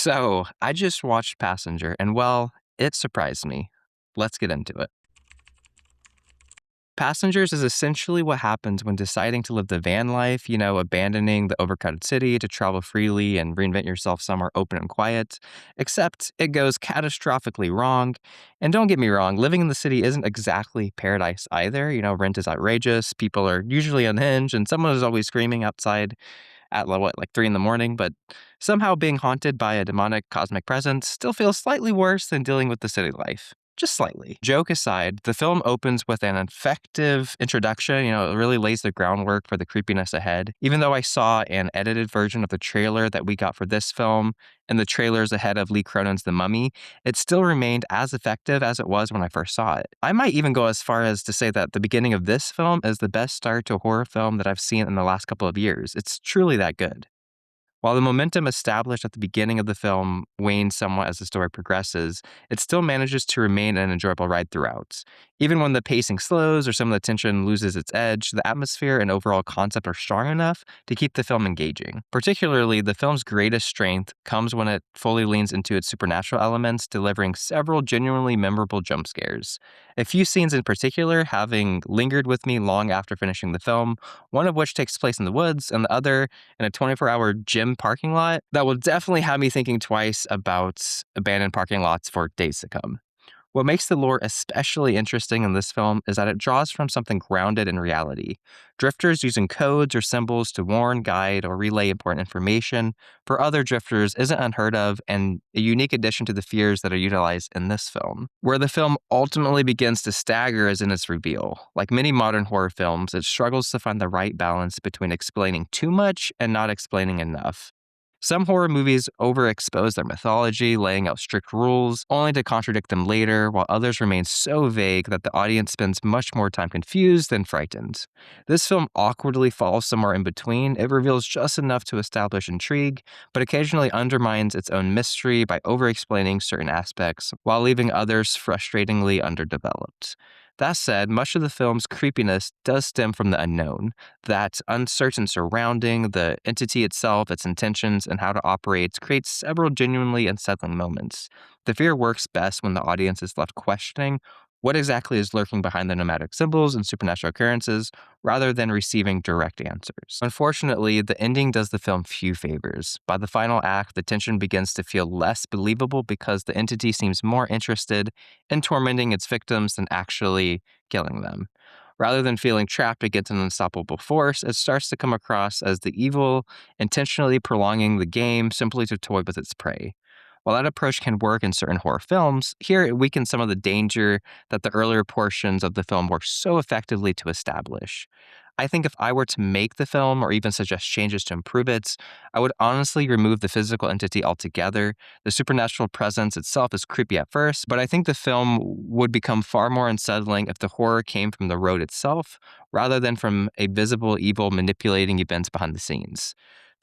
So, I just watched Passenger, and well, it surprised me. Let's get into it. Passengers is essentially what happens when deciding to live the van life, abandoning the overcrowded city to travel freely and reinvent yourself somewhere open and quiet. Except it goes catastrophically wrong. And don't get me wrong, living in the city isn't exactly paradise either. Rent is outrageous, people are usually unhinged, and someone is always screaming outside at like 3 in the morning. But somehow being haunted by a demonic cosmic presence still feels slightly worse than dealing with the city life. Just slightly. Joke aside, the film opens with an effective introduction. It really lays the groundwork for the creepiness ahead. Even though I saw an edited version of the trailer that we got for this film and the trailers ahead of Lee Cronin's The Mummy, it still remained as effective as it was when I first saw it. I might even go as far as to say that the beginning of this film is the best start to a horror film that I've seen in the last couple of years. It's truly that good. While the momentum established at the beginning of the film wanes somewhat as the story progresses, it still manages to remain an enjoyable ride throughout. Even when the pacing slows or some of the tension loses its edge, the atmosphere and overall concept are strong enough to keep the film engaging. Particularly, the film's greatest strength comes when it fully leans into its supernatural elements, delivering several genuinely memorable jump scares. A few scenes in particular having lingered with me long after finishing the film, one of which takes place in the woods, and the other in a 24-hour gym parking lot that will definitely have me thinking twice about abandoned parking lots for days to come. What makes the lore especially interesting in this film is that it draws from something grounded in reality. Drifters using codes or symbols to warn, guide, or relay important information for other drifters isn't unheard of and a unique addition to the fears that are utilized in this film. Where the film ultimately begins to stagger is in its reveal. Like many modern horror films, it struggles to find the right balance between explaining too much and not explaining enough. Some horror movies overexpose their mythology, laying out strict rules, only to contradict them later, while others remain so vague that the audience spends much more time confused than frightened. This film awkwardly falls somewhere in between. It reveals just enough to establish intrigue, but occasionally undermines its own mystery by overexplaining certain aspects, while leaving others frustratingly underdeveloped. That said, much of the film's creepiness does stem from the unknown, that uncertain surrounding, the entity itself, its intentions, and how to operate creates several genuinely unsettling moments. The fear works best when the audience is left questioning what exactly is lurking behind the nomadic symbols and supernatural occurrences, rather than receiving direct answers. Unfortunately, the ending does the film few favors. By the final act, the tension begins to feel less believable because the entity seems more interested in tormenting its victims than actually killing them. Rather than feeling trapped against an unstoppable force, it starts to come across as the evil, intentionally prolonging the game simply to toy with its prey. While that approach can work in certain horror films, here it weakens some of the danger that the earlier portions of the film work so effectively to establish. I think if I were to make the film or even suggest changes to improve it, I would honestly remove the physical entity altogether. The supernatural presence itself is creepy at first, but I think the film would become far more unsettling if the horror came from the road itself rather than from a visible evil manipulating events behind the scenes.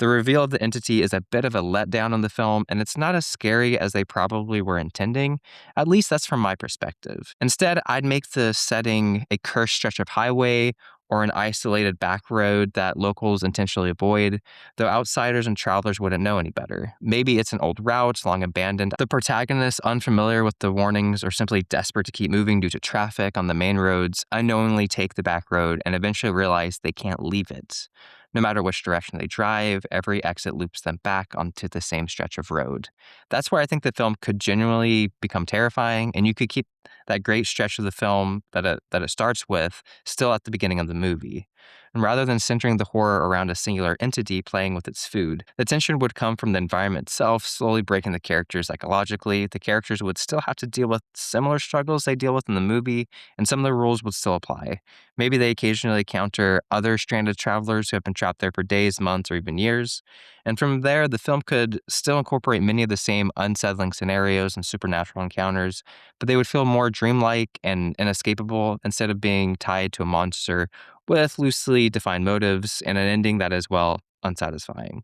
The reveal of the entity is a bit of a letdown in the film, and it's not as scary as they probably were intending. At least that's from my perspective. Instead, I'd make the setting a cursed stretch of highway or an isolated back road that locals intentionally avoid, though outsiders and travelers wouldn't know any better. Maybe it's an old route, long abandoned. The protagonist, unfamiliar with the warnings or simply desperate to keep moving due to traffic on the main roads, unknowingly take the back road and eventually realize they can't leave it. No matter which direction they drive, every exit loops them back onto the same stretch of road. That's where I think the film could genuinely become terrifying, and you could keep that great stretch of the film that it starts with still at the beginning of the movie. And rather than centering the horror around a singular entity playing with its food, the tension would come from the environment itself, slowly breaking the characters psychologically. The characters would still have to deal with similar struggles they deal with in the movie, and some of the rules would still apply. Maybe they occasionally encounter other stranded travelers who have been trapped there for days, months, or even years. And from there, the film could still incorporate many of the same unsettling scenarios and supernatural encounters, but they would feel more dreamlike and inescapable instead of being tied to a monster with loosely defined motives and an ending that is, well, unsatisfying.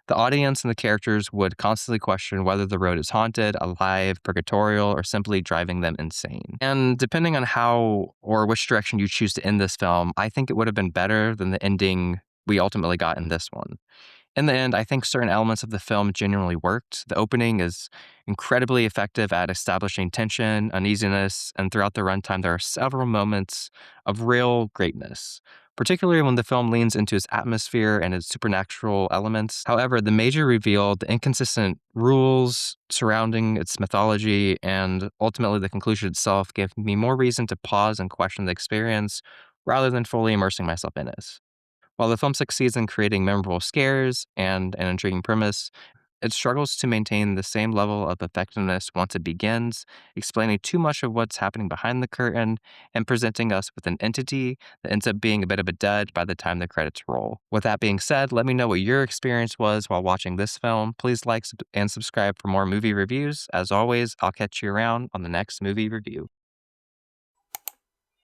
The audience and the characters would constantly question whether the road is haunted, alive, purgatorial, or simply driving them insane. And depending on how or which direction you choose to end this film, I think it would have been better than the ending we ultimately got in this one. In the end, I think certain elements of the film genuinely worked. The opening is incredibly effective at establishing tension, uneasiness, and throughout the runtime, there are several moments of real greatness, particularly when the film leans into its atmosphere and its supernatural elements. However, the major reveal, the inconsistent rules surrounding its mythology, and ultimately the conclusion itself gave me more reason to pause and question the experience rather than fully immersing myself in it. While the film succeeds in creating memorable scares and an intriguing premise, it struggles to maintain the same level of effectiveness once it begins, explaining too much of what's happening behind the curtain and presenting us with an entity that ends up being a bit of a dud by the time the credits roll. With that being said, let me know what your experience was while watching this film. Please like and subscribe for more movie reviews. As always, I'll catch you around on the next movie review.